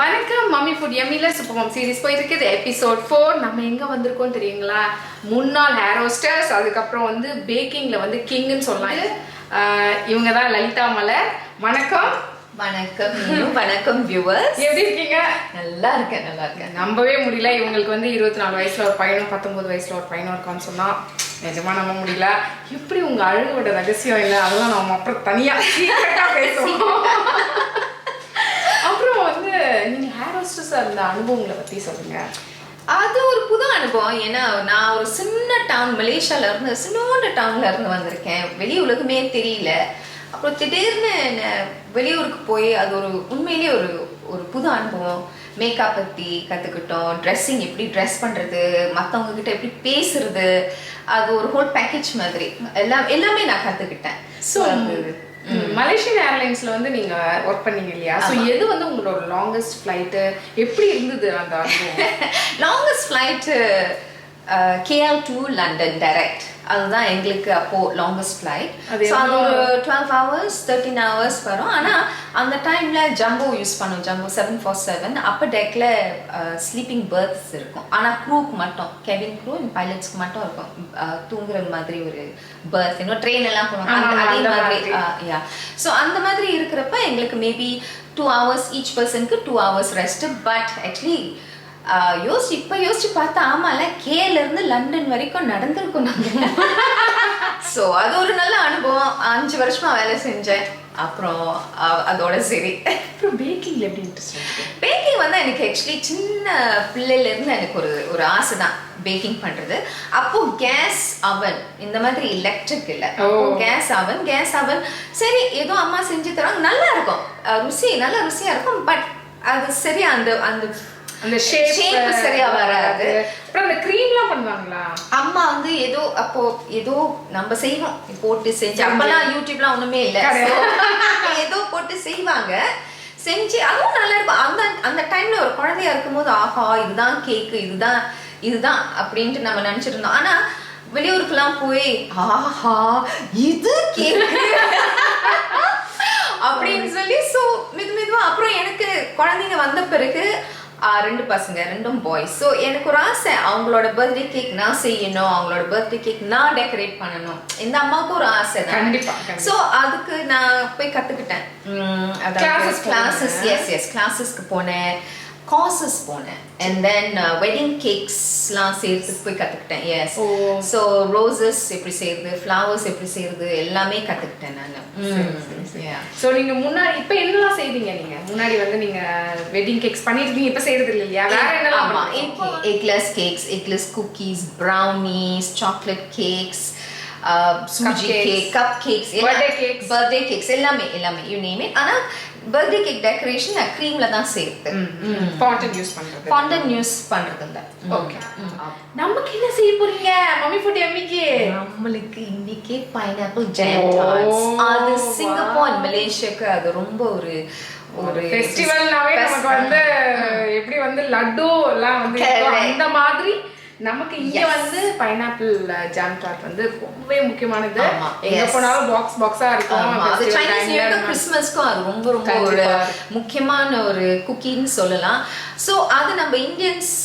வணக்கம் mummy food எம்மில super mom series போயிட்டு இருக்குது எபிசோட் 4. நம்ம எங்க வந்திருக்கோம் தெரியுங்களா? முன்னாள் ஹேர் ஹோஸ்டர்ஸ், அதுக்கப்புறம் வந்து பேக்கிங்ல வந்து கிங்னு சொல்லலாம். இவங்க தான் லலிதா மலர். வணக்கம். வணக்கம். வணக்கம் வியூவர்ஸ், எப்படி இருக்கீங்க? நல்லா இருக்கேன். நம்பவே முடியல. இவங்களுக்கு வந்து 24 வயசுல ஒரு பையனும் 19 வயசுல ஒரு பையனும் இருக்கான்னு சொன்னா நிஜமா நம்ப முடியல. எப்படி உங்க அழகோட ரகசியம் இல்லை, அதெல்லாம் நம்ம அப்புறம் தனியா பேசுவோம். அப்புறம் வந்து நீங்க ஹேர் ஹோஸ்டஸா இருந்த அனுபவங்களை பத்தி சொல்லுங்க. அது ஒரு புது அனுபவம். ஏன்னா நான் ஒரு சின்ன டவுன், மலேசியால இருந்து சின்னோண்ட டவுன்ல இருந்து வந்திருக்கேன். வெளி உலகமே தெரியல. அப்புறம் திடீர்னு வெளியூருக்கு போய் அது ஒரு உண்மையிலேயே ஒரு புது அனுபவம். மேக்கப் பற்றி கற்றுக்கிட்டோம், ட்ரெஸ்ஸிங் எப்படி ட்ரெஸ் பண்ணுறது, மற்றவங்க கிட்ட எப்படி பேசுறது, அது ஒரு ஹோல் பேக்கேஜ் மாதிரி எல்லாமே நான் கற்றுக்கிட்டேன். ஸோ மலேசியன் ஏர்லைன்ஸ்ல வந்து நீங்க ஒர்க் பண்ணீங்க இல்லையா? ஸோ எது வந்து உங்களோட லாங்கஸ்ட் ஃப்ளைட்டு எப்படி இருந்தது அந்த அனுபவம்? Longest flight KL to London direct. அதுதான் எங்களுக்கு அப்போ லாங்கஸ்ட் ஃப்ளைட். அது ஒரு 12 hours 13 hours வரும். ஆனால் அந்த டைமில் ஜம்போ யூஸ் பண்ணுவோம், ஜம்போ 747. அப்போ டெக்கில் ஸ்லீப்பிங் பெர்த்ஸ் இருக்கும். ஆனால் க்ரூக்கு மட்டும், கெபின் க்ரூ பைலட்ஸ்க்கு மட்டும் இருக்கும் தூங்குற மாதிரி ஒரு பெர்த். இன்னும் ட்ரெயின் எல்லாம் போனோம் அதே மாதிரி. யா, ஸோ அந்த மாதிரி இருக்கிறப்ப எங்களுக்கு மேபி 2 hours ஈச் பர்சனுக்கு 2 hours ரெஸ்ட். பட் ஆக்சுவலி யோசிச்சு பார்த்தா ஆமால, கேல இருந்து லண்டன் வரைக்கும் நடந்திருக்கும் நாங்க. ஸோ அது ஒரு நல்ல அனுபவம். 5 வருஷமா வேலை செஞ்சேன். அப்புறம் அதோட சரி. அப்புறம் பேக்கிங்ல எப்படி இன்ட்ரெஸ்ட்? பேக்கிங் வந்து எனக்கு ஆக்சுவலி சின்ன பிள்ளையில இருந்து எனக்கு ஒரு ஆசை தான் பேக்கிங் பண்றது. அப்போ கேஸ் அவன் இந்த மாதிரி எலக்ட்ரிக் இல்லை, கேஸ் அவன் சரி ஏதோ அம்மா செஞ்சு தராங்க, நல்லா இருக்கும், நல்ல ருசியா இருக்கும். பட் அது சரியா அந்த ஷேப் சரியா வராது. அப்புறம் அந்த க்ரீம்லாம் பண்ணுவாங்களா அம்மா வந்து ஏதோ நம்ம செய்வோம் போட்டு செஞ்சு. அப்பெல்லாம் யூடியூப்லாம் ஒண்ணுமே இல்லை, ஏதோ போட்டு செய்வாங்க. செஞ்சு அதுவும் நல்லா இருக்கும். அந்த டைம்ல ஒரு குழந்தையா இருக்கும்போது ஆஹா இதுதான் கேக்கு, இதுதான் அப்படின்ட்டு நம்ம நினைச்சிட்டு இருந்தோம். ஆனா வெளியூருக்குலாம் போய் ஆஹா இது கேக்கு அப்படின்னு சொல்லி ஸோ மெதுவா அப்புறம் எனக்கு குழந்தைங்க வந்த பிறகு 2 பசங்க, 2 பாய்ஸ். ஸோ எனக்கு ஒரு ஆசை, அவங்களோட பர்த்டே கேக் நான் செய்யணும், அவங்களோட பர்த்டே கேக் நான் டெக்கரேட் பண்ணணும். இந்த அம்மாவுக்கு ஒரு ஆசை தான். கண்டிப்பா. ஸோ அதுக்கு நான் போய் கற்றுக்கிட்டேன். கிளாஸஸ்க்கு போனேன், கோர்சஸ் போனேன். அண்ட் தென் வெட்டிங் கேக்ஸ்லாம் செய்யறதுக்கு போய் கற்றுக்கிட்டேன். எஸ், ஸோ ரோசஸ் எப்படி செய்யறது, ஃப்ளவர்ஸ் எப்படி செய்யறது எல்லாமே கற்றுக்கிட்டேன் நான். ஸோ நீங்க முன்னாடி இப்போ என்னெல்லாம் செய்வீங்க? நீங்க முன்னாடி வந்து நீங்க வெட்டிங் கேக்ஸ் பண்ணிருக்கீங்க, இப்போ செய்யறது இல்லையா? வேற என்னெல்லாம்? Eggless cakes, eggless cookies, brownies, chocolate cakes, sooji cake, cup cakes, birthday cakes எல்லாமே யூ நேம் இட். ஆனா பர்த்டே கேக் டெக்கரேஷன் நான் க்ரீம்ல தான் சேர்த்தேன். ஃபாண்டன் யூஸ் பண்றது இல்ல. ஓகே, நமக்கு என்ன செய்ய போறீங்க மம்மி ஃபுட் எம்மிக்கு? நம்மளுக்கு இன்னைக்கு பைனாப்பிள் ஜாம் டார்ட்ஸ். அது சிங்கப்பூர் மலேசியாக்கு அது ரொம்ப ஒரு ஃபெஸ்டிவல்னாவே நமக்கு வந்து எப்படி வந்து லட்டு எல்லாம் வந்து அந்த மாதிரி நமக்கு இங்க வந்து பைனாப்பிள் ஜாம் டார்ட் வந்து ரொம்பவே முக்கியமானது. எங்க போனாலும் பாக்ஸா இருக்கும். கிறிஸ்மஸ்க்கும் அது ரொம்ப ஒரு முக்கியமான ஒரு குக்கின்னு சொல்லலாம். ஸோ அது நம்ம இந்தியன்ஸ்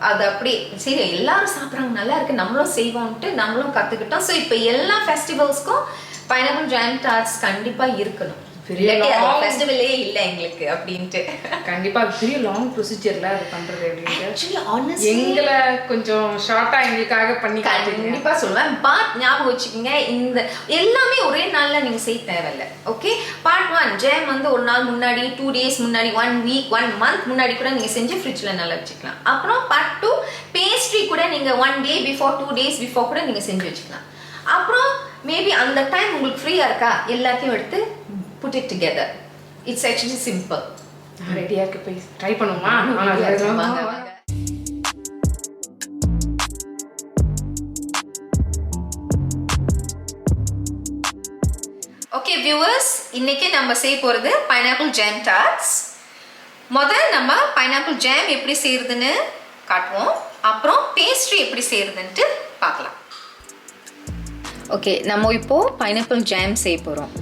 அது அப்படி சரி எல்லாரும் சாப்பிட்றாங்க, நல்லா இருக்கு, நம்மளும் செய்வோம்ட்டு நம்மளும் கத்துக்கிட்டோம். ஸோ இப்போ எல்லா ஃபெஸ்டிவல்ஸ்க்கும் பைனாப்பிள் ஜாம் டார்ட்ஸ் கண்டிப்பா இருக்கணும். ஃபெஸ்டிவலே இல்ல எங்களுக்கு அப்படின்ட்டு. கண்டிப்பா பெரிய லாங் ப்ரொசீஜர்ல அது பண்றது எப்படின்னு எங்களை கொஞ்சம் ஷார்ட்டா எங்களுக்காக பண்ணி கண்டிப்பா சொல்லுவேன். பார்ட் ஞாபகம் வச்சுக்கோங்க, இந்த எல்லாமே ஒரே நாள்ல நீங்க செய்ய தேவையில்ல. ஓகே, பார்ட் 1 ஜாம் வந்து ஒரு நாள் முன்னாடி, 2 days முன்னாடி, 1 week 1 month முன்னாடி கூட நீங்க செஞ்சு ஃப்ரிட்ஜ்ல நல்லா வச்சுக்கலாம். அப்புறம் பார்ட் 2 பேஸ்ட்ரி கூட நீங்க 1 day before 2 days before கூட நீங்க செஞ்சு வச்சுக்கலாம். அப்புறம் மேபி அந்த டைம் உங்களுக்கு ஃப்ரீயா இருக்கா, எல்லாத்தையும் எடுத்து put it together. It's actually simple. ரெடியா இருக்கு, போய் ட்ரை பண்ணுமா? ஓகே வியூவர்ஸ், இன்னைக்கு நம்ம செய்ய போறது பைனாப்பிள் ஜாம் டார்ட்ஸ். முதல்ல நம்ம பைனாப்பிள் ஜாம் எப்படி செய்யறதுன்னு காட்டுவோம், அப்புறம் பேஸ்ட்ரி எப்படி செய்யறதுன்ட்டு பார்க்கலாம். ஓகே, நம்ம இப்போ பைனாப்பிள் ஜாம் செய்ய போறோம்.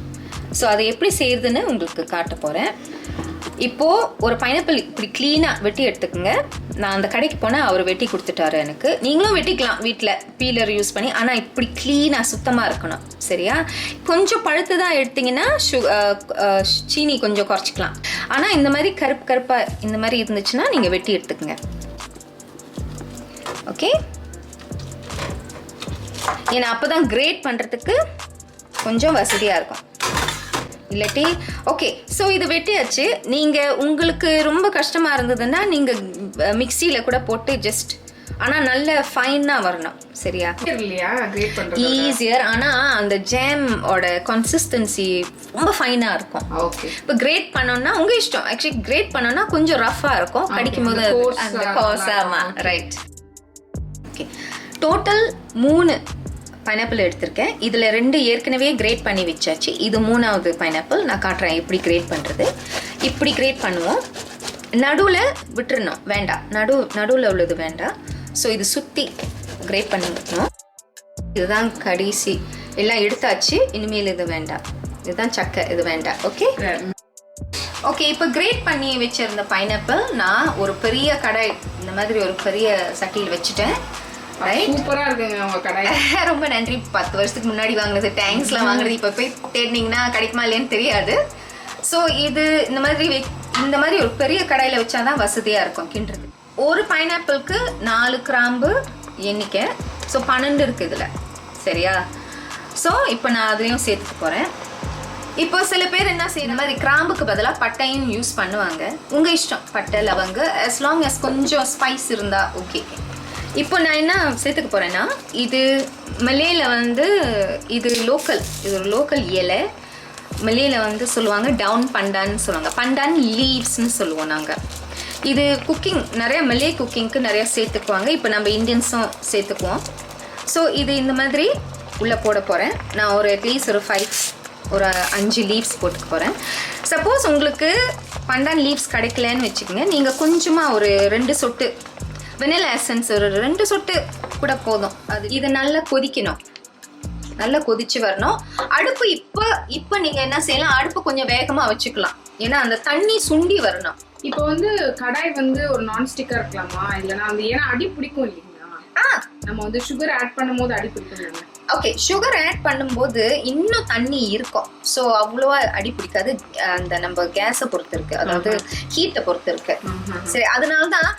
ஸோ அதை எப்படி செய்யறதுன்னு உங்களுக்கு காட்ட போகிறேன். இப்போது ஒரு பைனாப்பிள் இப்படி க்ளீனாக வெட்டி எடுத்துக்கோங்க. நான் அந்த கடைக்கு போனால் அவர் வெட்டி கொடுத்துட்டாரு எனக்கு. நீங்களும் வெட்டிக்கலாம் வீட்டில் பீலர் யூஸ் பண்ணி. ஆனால் இப்படி க்ளீனாக சுத்தமாக இருக்கணும். சரியா? கொஞ்சம் பழுத்து தான் எடுத்திங்கன்னா சீனி கொஞ்சம் குறைச்சிக்கலாம். ஆனால் இந்த மாதிரி கருப்பாக இந்த மாதிரி இருந்துச்சுன்னா நீங்கள் வெட்டி எடுத்துக்கோங்க. ஓகே, ஏன்னா அப்போ தான் கிரேட் பண்ணுறதுக்கு கொஞ்சம் வசதியாக இருக்கும். இல்லாட்டி ஓகே. ஸோ இது வெட்டியாச்சு. நீங்கள் உங்களுக்கு ரொம்ப கஷ்டமாக இருந்ததுன்னா நீங்கள் மிக்சியில் கூட போட்டு ஜஸ்ட், ஆனால் நல்ல ஃபைனாக வரணும். சரியா? இல்லையா கிரேட் பண்ணுறது ஈஸியர். ஆனால் அந்த ஜாமோட கன்சிஸ்டன்சி ரொம்ப ஃபைனாக இருக்கும். ஓகே. இப்போ கிரேட் பண்ணோன்னா உங்கள் இஷ்டம். ஆக்சுவலி கிரேட் பண்ணோன்னா கொஞ்சம் ரஃப்பாக இருக்கும். கடிக்கும் போது அந்த கோஸாமா. ரைட். ஓகே, டோட்டல் 3 பைனாப்பிள் எடுத்திருக்கேன். இதில் 2 ஏற்கனவே கிரேட் பண்ணி வச்சாச்சு. இது 3வது பைனாப்பிள். நான் காட்டுறேன் எப்படி கிரேட் பண்ணுறது. இப்படி கிரேட் பண்ணுவோம். நடுவில் விட்டுறணும், வேண்டாம். நடுவில் உள்ளது வேண்டாம். ஸோ இது சுற்றி கிரேட் பண்ணி வைக்கணும். இதுதான் கடைசி. எல்லாம் எடுத்தாச்சு. இனிமேல் இது வேண்டாம். இதுதான் சக்கை, இது வேண்டாம். Okay okay. இப்போ கிரேட் பண்ணி வச்சிருந்த பைனாப்பிள் நான் ஒரு பெரிய கடாய், இந்த மாதிரி ஒரு பெரிய சட்டியில் வச்சுட்டேன். சூப்பரா இருக்குங்க உங்க கடை. ரொம்ப நன்றி. 10 வருஷத்துக்கு முன்னாடி வாங்கினது, டேங்க்ஸ்லாம் வாங்குறது இப்போ போய் தேடினீங்கன்னா கிடைக்குமா இல்லையான்னு தெரியாது. ஸோ இது இந்த மாதிரி ஒரு பெரிய கடாயில் வச்சாதான் வசதியாக இருக்கும் கிண்டுறது. ஒரு பைனாப்பிளுக்கு 4 கிராம்பு எண்ணிக்கை. ஸோ 12 இருக்குது இதில். சரியா? ஸோ இப்போ நான் அதையும் சேர்த்துக்க போகிறேன். இப்போ சில பேர் என்ன செய்ய, இந்த மாதிரி கிராம்புக்கு பதிலாக பட்டையும் யூஸ் பண்ணுவாங்க. உங்கள் இஷ்டம், பட்டை லவங்க, as long as கொஞ்சம் ஸ்பைஸ் இருந்தால் ஓகே. இப்போ நான் என்ன சேர்த்துக்க போகிறேன்னா, இது மலேயில் இது லோக்கல், இது ஒரு லோக்கல் இலை. மலேயில் சொல்லுவாங்க டவுன் பண்டான்னு சொல்லுவாங்க. பண்டான் லீவ்ஸ்ன்னு சொல்லுவோம் நாங்கள். இது குக்கிங், நிறைய மலே குக்கிங்க்கு நிறையா சேர்த்துக்குவாங்க. இப்போ நம்ம இந்தியன்ஸும் சேர்த்துக்குவோம். ஸோ இது இந்த மாதிரி உள்ளே போட போகிறேன். நான் அட்லீஸ்ட் ஒரு 5 லீவ்ஸ் போட்டுக்க போகிறேன். சப்போஸ் உங்களுக்கு பண்டான் லீவ்ஸ் கிடைக்கலன்னு வச்சுக்கோங்க, நீங்கள் கொஞ்சமாக ஒரு 2 சொட்டு வெனிலா எசன்ஸ், ஒரு 2 சொட்டு கூட போதும். இது நல்லா கொதிக்கணும், நல்லா கொதிச்சு வரணும். அடுப்பு இப்போ நீங்கள் என்ன செய்யலாம், அடுப்பு கொஞ்சம் வேகமாக வச்சுக்கலாம். ஏன்னா அந்த தண்ணி சுண்டி வரணும். இப்போ கடாய் ஒரு நான்ஸ்டிக்கா இருக்கலாமா, இல்லைன்னா ஏன்னா அடி பிடிக்கும் இல்லைங்களா? நம்ம சுகர் ஆட் பண்ணும்போது அடி பிடிக்கும். ஓகே, சுகர் ஆட் பண்ணும்போது இன்னும் தண்ணி இருக்கும். ஸோ அவ்வளோவா அடி பிடிக்காது. அந்த நம்ம கேஸை பொறுத்து இருக்கு, அதாவது ஹீட்டை பொறுத்து இருக்கு. சரி, அதனால தான்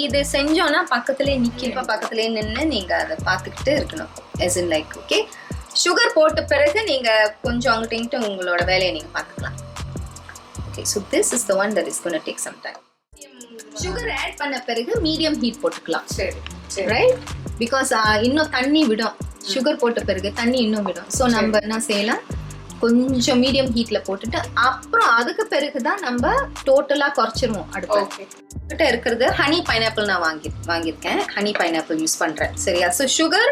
இது செஞ்சோன்னா பக்கத்துலேயே நிற்கணும். பக்கத்துலேயே நின்று நீங்கள் அதை பார்த்துக்கிட்டு இருக்கணும். As in like okay. Sugar போட்ட பிறகு நீங்கள் கொஞ்சம் அங்கிட்ட உங்களோட வேலையை நீங்கள் பார்த்துக்கலாம். Okay, so this is the one that is gonna take some time. Sugar add பண்ண பிறகு மீடியம் ஹீட் போட்டுக்கலாம். சரி, ரைட்? பிகாஸ் இன்னும் தண்ணி விடும். சுகர் போட்ட பிறகு தண்ணி இன்னும் விடும். ஸோ நம்ம என்ன செய்யலாம், கொஞ்சம் மீடியம் ஹீட்ல போட்டுட்டு அப்புறம் அதுக்கு பிறகுதான் நம்ம டோட்டலா குறைச்சிருவோம் அடுப்பு. கிட்ட இருக்கிறது ஹனி பைனாப்பிள் நான் வாங்கியிருக்கேன். ஹனி பைனாப்பிள் யூஸ் பண்றேன். சரியா? ஸோ சுகர்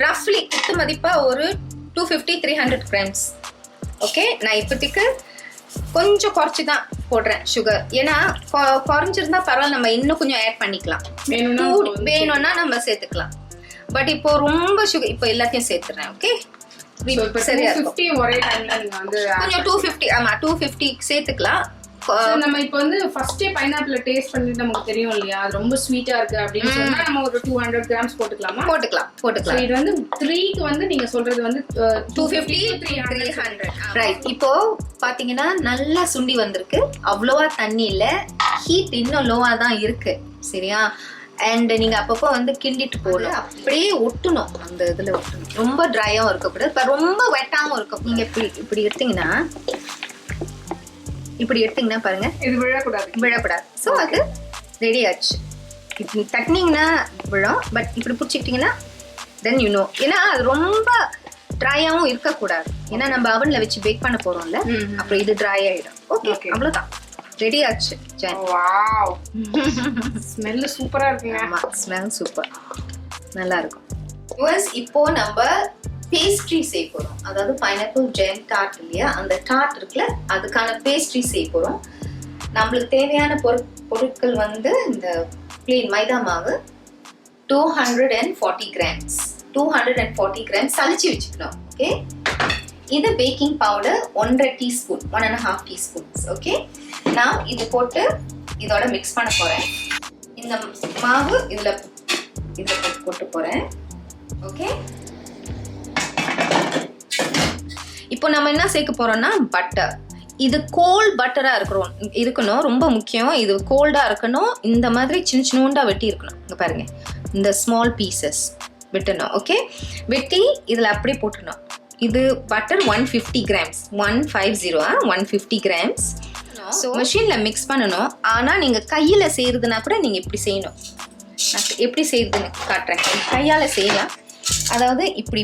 ரஃப்லி குத்து மதிப்பா ஒரு 250-300 கிராம்ஸ். ஓகே, நான் இப்போதைக்கு கொஞ்சம் குறைச்சி தான் போடுறேன் சுகர். ஏன்னா குறைஞ்சிருந்தா பரவாயில்ல, நம்ம இன்னும் கொஞ்சம் ஆட் பண்ணிக்கலாம். வேணும்னா நம்ம சேர்த்துக்கலாம். பட் இப்போ ரொம்ப சுகர், இப்போ எல்லாத்தையும் சேர்த்துறேன். ஓகே, சரியா இருக்கும். ஒரே டைம்ல நீங்க கொஞ்சம் 250, ஆமா 250 சேர்த்துக்கலாம். நம்ம இப்போ ஃபர்ஸ்டே பைனாப்பிள் டேஸ்ட் பண்ணிட்டு நமக்கு தெரியும் இல்லையா, அது ரொம்ப ஸ்வீட்டா இருக்கு அப்படின்னு சொன்னா நம்ம ஒரு 200 கிராம்ஸ் போட்டுக்கலாமா? போட்டுக்கலாம். இது 3க்கு நீங்க சொல்றது 250-300. ரைட். இப்போ பாத்தீங்கன்னா நல்லா சுண்டி வந்திருக்கு. அவ்வளவா தண்ணி இல்ல, ஹீட் இன்னும் லோவா தான் இருக்கு. சரியா? அண்ட் நீங்க அப்பப்போ கிண்டிட்டு போடணும். அப்படியே ஒட்டணும், அந்த இதுல ஒட்டணும். ரொம்ப ட்ரையாவும் இருக்கக்கூடாது, ரொம்ப வெட்டாவும் இருக்கும். நீங்க இப்படி எடுத்தீங்கன்னா பாருங்க, இது விழக்கூடாது. ஸோ அது ரெடி ஆச்சு. இப்படி தட்டினீங்கன்னா விழும், பட் இப்படி பிடிச்சிக்கிட்டீங்கன்னா தென் யூ நோ. ஏன்னா அது ரொம்ப ட்ரையாவும் இருக்கக்கூடாது. ஏன்னா நம்ம அவன்ல வச்சு பேக் பண்ண போறோம்ல, அப்புறம் இது ட்ரை ஆயிடும். ஓகே, அவ்வளவுதான், ரெடி ஆச்சு. வாவ், ஸ்மெல் சூப்பரா இருக்குங்க. ஆமா, ஸ்மெல் சூப்பர், நல்லா இருக்கும். இப்போ நம்ம பேஸ்ட்ரி செய்ய போறோம். அதாவது பைனாப்பிள் ஜாம் டார்ட் இல்லையா, அந்த டார்ட் இருக்குல்ல, அதுக்கான பேஸ்ட்ரி செய்ய போறோம். நம்மளுக்கு தேவையான பொருட்கள் இந்த பிளேன் மைதா மாவு 240 கிராம்ஸ். 240 கிராம்ஸ் சலிச்சு வச்சுக்கணும். ஓகே, இது baking powder 1.5 teaspoon 1.5 teaspoons. Okay, நான் இது போட்டு இதோட மிக்ஸ் பண்ண போறேன். இந்த மாவு இதுல போட்டு போறேன். ஓகே, இப்போ நம்ம என்ன சேர்க்க போறோம்னா பட்டர். இது கோல்ட் பட்டரா இருக்கணும், ரொம்ப முக்கியம். இது கோல்டா இருக்கணும். இந்த மாதிரி சின்ன சின்னோண்டா வெட்டி இருக்கணும். இங்க பாருங்க, இந்த ஸ்மால் பீசஸ் வெட்டணும். ஓகே, வெட்டி இதுல அப்படியே போட்டுடணும். இது பட்டர் 150 கிராம்ஸ் 150 கிராம்ஸ். ஸோ மிஷினில் மிக்ஸ் பண்ணணும். ஆனால் நீங்கள் கையில் செய்கிறதுனா கூட நீங்கள் இப்படி செய்யணும். நான் எப்படி செய்கிறதுன்னு காட்டுறேன். கையால் செய்யலாம். அதாவது இப்படி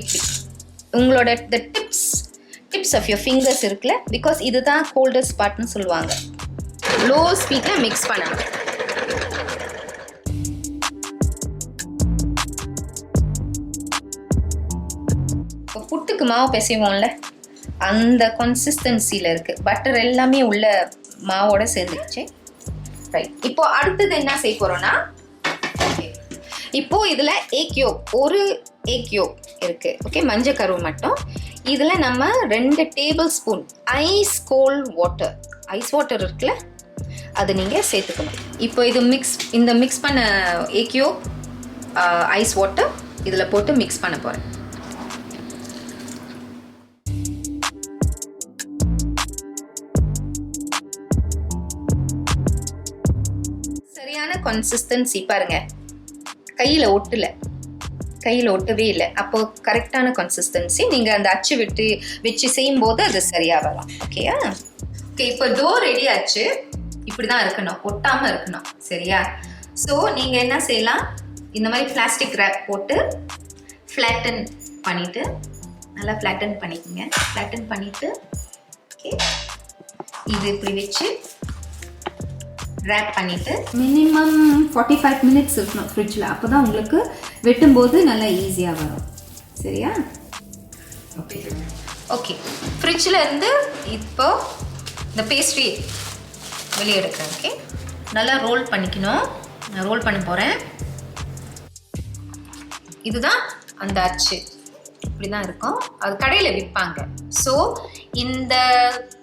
உங்களோட the tips of your fingers இருக்குல்ல, பிகாஸ் இதுதான் கோல்டஸ்ட் பார்ட்னு சொல்லுவாங்க. லோ ஸ்பீடில் மிக்ஸ் பண்ணணும். புட்டுக்கு மாவு பிசைவோம்ல, அந்த கன்சிஸ்டன்சியில் இருக்குது. பட்டர் எல்லாமே உள்ள மாவோட சேர்ந்துச்சு. ரைட், இப்போ அடுத்தது என்ன செய்ய போகிறோன்னா, இப்போ இதில் ஒரு எக் யோக் இருக்குது. ஓகே, மஞ்சள் கருவு மட்டும். இதில் நம்ம 2 டேபிள் ஸ்பூன் ஐஸ் வாட்டர் இருக்குல்ல, அது நீங்கள் சேர்த்துக்கணும். இப்போ இந்த மிக்ஸ் பண்ண எக் யோக் ஐஸ் வாட்டர் இதில் போட்டு மிக்ஸ் பண்ண போகிறேன். கன்சிஸ்டன்சி பாருங்க, கையில் ஒட்டவே இல்லை. அப்போ கரெக்டான கன்சிஸ்டன்சி. நீங்கள் அந்த அச்சு வச்சு செய்யும் போது அது சரியா வரும். ஓகேயா? ஓகே, இப்போ டோ ரெடி ஆச்சு. இப்படிதான் இருக்கணும், ஒட்டாம இருக்கணும். சரியா? ஸோ நீங்க என்ன செய்யலாம், இந்த மாதிரி பிளாஸ்டிக் ரேப் போட்டு ஃப்ளாட்டன் பண்ணிட்டு, நல்லா ஃப்ளாட்டன் பண்ணிக்கோங்க. ஃப்ளாட்டன் பண்ணிட்டு ஓகே, இது இப்படி வச்சு ரேப் பண்ணிவிட்டு மினிமம் 45 மினிட்ஸ் இருக்கணும் ஃப்ரிட்ஜில். அப்போ தான் உங்களுக்கு வெட்டும்போது நல்லா ஈஸியாக வரும். சரியா? ஓகே, ஃப்ரிட்ஜில் இருந்து இப்போ இந்த பேஸ்ட்ரி வெளியே எடுக்கிறேன். ஓகே, நல்லா ரோல் பண்ணிக்கணும். நான் ரோல் பண்ண போகிறேன். இதுதான் அந்த அச்சு. இப்படி தான் இருக்கும். அது கடையில் விற்பாங்க. ஸோ இந்த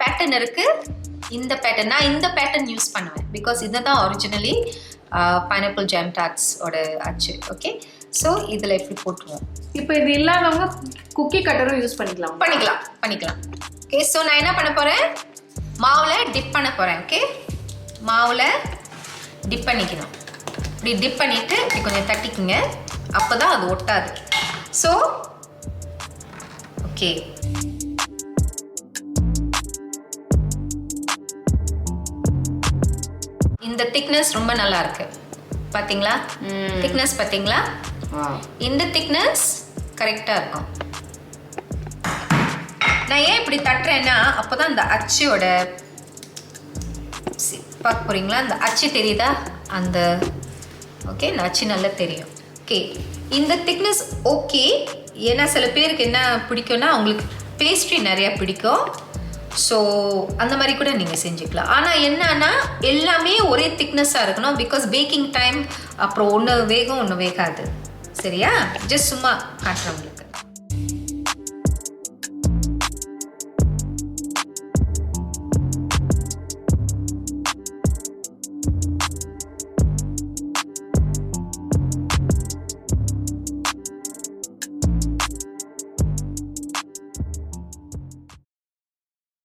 பேட்டர்ன் இருக்குது. இந்த பேட்டர்ன் நான் இந்த பேட்டர்ன் யூஸ் பண்ணுவேன். பிகாஸ் இதை தான் ஒரிஜினலி பைனாப்பிள் ஜாம் டார்ட்ஸோட அச்சு. ஓகே, ஸோ இதில் எப்படி போட்டுருவோம். இப்போ இது இல்லாதவங்க குக்கி கட்டரும் யூஸ் பண்ணிக்கலாம். ஓகே, ஸோ நான் என்ன பண்ண போகிறேன், மாவில் டிப் பண்ண போகிறேன். ஓகே, மாவில் டிப் பண்ணிக்கணும். இப்படி டிப் பண்ணிவிட்டு இப்படி கொஞ்சம் தட்டிக்குங்க. அப்போ தான் அது ஒட்டாது. ஸோ ஓகே, இந்த திக்னஸ் ரொம்ப நல்லா இருக்கு. பாத்தீங்களா? திக்னஸ் பாத்தீங்களா? இந்த திக்னஸ் கரெக்டா இருக்கும். நான் ஏன் இப்படி தட்டுறேன்னா, அப்போதான் அந்த அச்சோட பார்க்க போறீங்களா, அந்த அச்சு தெரியுதா? அந்த ஓகே, இந்த அச்சு நல்லா தெரியும். ஓகே, இந்த திக்னஸ் ஓகே. ஏன்னா சில பேருக்கு என்ன பிடிக்கும்னா, அவங்களுக்கு பேஸ்ட்ரி நிறையா பிடிக்கும். ஸோ அந்த மாதிரி கூட நீங்கள் செஞ்சுக்கலாம். ஆனால் என்னன்னா, எல்லாமே ஒரே திக்னஸாக இருக்கணும். பிகாஸ் பேக்கிங் டைம் அப்புறம் ஒன்று வேகும் ஒன்று வேகாது. சரியா? ஜஸ்ட் சும்மா காட்டுறேன் உங்களுக்கு.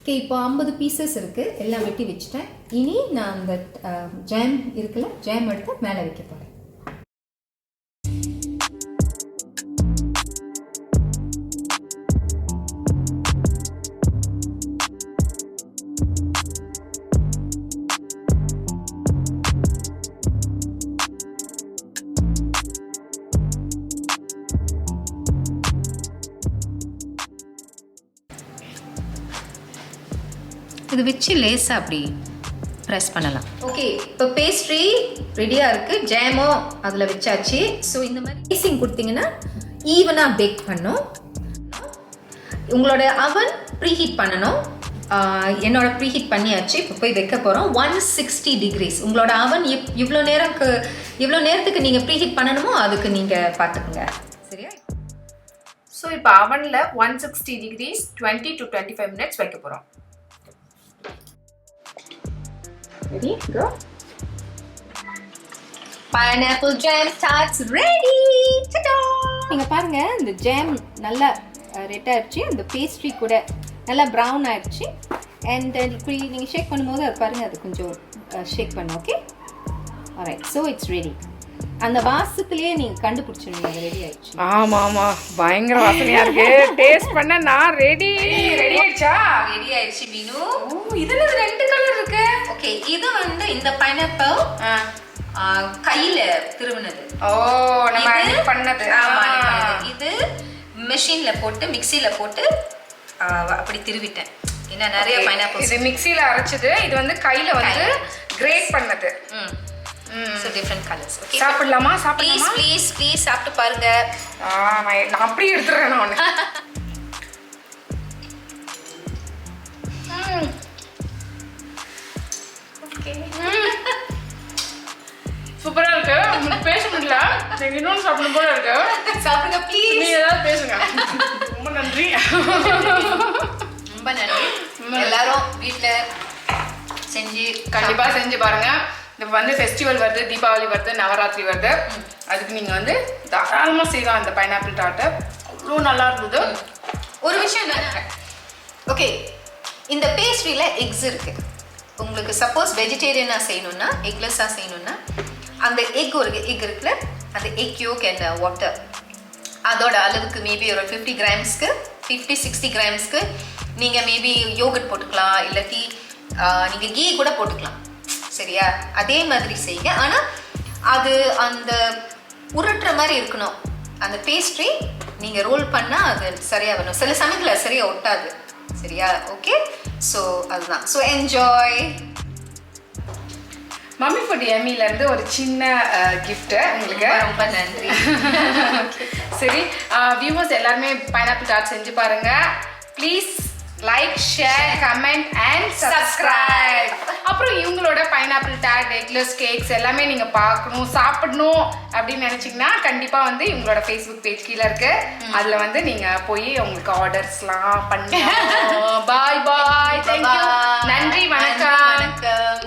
ஓகே, இப்போ 50 பீசஸ் இருக்குது. எல்லாம் வெட்டி வச்சுட்டேன். இனி நான் அந்த ஜாம் இருக்குல்ல, ஜாம் எடுத்து மேலே வைக்க போகிறேன். இது வச்சு லேசாக அப்படி ப்ரெஸ் பண்ணலாம். ஓகே, இப்போ பேஸ்ட்ரி ரெடியாக இருக்குது. ஜாமும் அதில் வச்சாச்சு. ஸோ இந்த மாதிரி பேசிங் கொடுத்தீங்கன்னா ஈவனாக பேக் பண்ணும். உங்களோட அவன் ப்ரீஹீட் பண்ணணும். என்னோட ப்ரீஹீட் பண்ணியாச்சு. இப்போ போய் வைக்க போகிறோம். 160 டிகிரிஸ். உங்களோட அவன் இவ்வளோ நேரத்துக்கு நீங்கள் ப்ரீஹீட் பண்ணணுமோ அதுக்கு நீங்கள் பார்த்துக்குங்க. சரியா? ஸோ இப்போ அவனில் 160 degrees 20 to 25 minutes வைக்க போகிறோம். Ready go. Pineapple jam tarts ready. Ta-da! நீங்க பாருங்க இந்த ஜாம் நல்லா ரெட் ஆயிடுச்சு, அந்த பேஸ்ட்ரி கூட நல்லா ப்ரௌன் ஆயிடுச்சு. அண்ட் நீங்க ஷேக் பண்ணும்போது அது பாருங்க, அது கொஞ்சம் ஷேக் பண்ணு. Okay, alright. So it's ready. அந்த வாசத்துலயே நீங்க கண்டுபிடிச்சிருங்க அது ரெடி ஆயிடுச்சு. ஆமா ஆமா, பயங்கர வாசனையா இருக்கு. டேஸ்ட் பண்ண நான் ரெடி ஆயிடுச்சா? ரெடி ஆயிடுச்சு மீனு. இதுல 2 கலர் இருக்கு. ஓகே, இது வந்து இந்த பைனாப்பிள் கையில திருவுனது. ஓ, நம்ம பண்ணது. ஆமா, இது மெஷின்ல போட்டு மிக்ஸில போட்டு அப்படி திருவிட்டேன். என்ன நிறைய பைனாப்பிள். இது மிக்ஸில அரைச்சது, இது வந்து கையில வந்து கிரேட் பண்ணது. So different colors. Okay. சாப்பிடலாமா? ப்ளீஸ் சாப்பிட்டு பாருங்க. நான் அப்படியே எடுத்துறேன் நான். ஓகே. சூப்பரா இருக்கு. உங்களுக்கு பேச முடியல, எனக்கு இன்னொன்று சாப்பிடணும் போல இருக்கு. சாப்பிடுங்க ப்ளீஸ். நீங்க ஏதாவது பேசுங்க. ரொம்ப நன்றி. ரொம்ப நன்றி. எல்லாரும் வீட்ல செஞ்சு கண்டிப்பா செஞ்சு பாருங்க. இப்போ வந்து ஃபெஸ்டிவல் வருது, தீபாவளி வருது, நவராத்திரி வருது. அதுக்கு நீங்கள் வந்து தாராளமாக செய்யலாம் இந்த பைனாப்பிள் டார்ட்டை. அவ்வளோ நல்லா இருந்தது. ஒரு விஷயம் என்ன, ஓகே, இந்த பேஸ்ட்ரியில் எக்ஸ் இருக்கு. உங்களுக்கு சப்போஸ் வெஜிடேரியனாக செய்யணும்னா, எக்லெஸ்ஸாக செய்யணும்னா, அந்த எக் இருக்குல்ல, அந்த எக் யோக் அண்ட் வாட்டர் அதோட அளவுக்கு மேபி ஒரு 50 கிராம்ஸ்க்கு 50-60 கிராம்ஸ்க்கு நீங்கள் மேபி யோகட் போட்டுக்கலாம், இல்லாட்டி நீங்கள் கீ கூட போட்டுக்கலாம். சரியா? அதே மாதிரி செய்யுங்க. ஆனால் அது அந்த உருட்டுற மாதிரி இருக்கணும். அந்த பேஸ்ட்ரி நீங்கள் ரோல் பண்ணால் அது சரியாக வரணும். சில சமயத்தில் சரியாக ஒட்டாது. சரியா? ஓகே, ஸோ அதுதான். So enjoy. மம்மி ஃபுட் எம்மிலேருந்து ஒரு சின்ன கிஃப்ட்டு உங்களுக்கு. ரொம்ப நன்றி. சரி, வியூவர்ஸ் எல்லாருமே பைனாப்பிள் டார்ட் செஞ்சு பாருங்க. Please like, share, comment and subscribe. அப்புறம் இவங்களோட பைனாப்பிள் டார்ட், எக்லெஸ் கேக்ஸ் எல்லாமே நீங்கள் பார்க்கணும், சாப்பிடணும் அப்படின்னு நினச்சிங்கன்னா கண்டிப்பாக வந்து இவங்களோட ஃபேஸ்புக் பேஜ் கீழே இருக்கு. அதில் வந்து நீங்கள் போய் உங்களுக்கு ஆர்டர்ஸ்லாம் பண்ணலாம். பாய் பாய். தேங்க்யூ. நன்றி, வணக்கம்.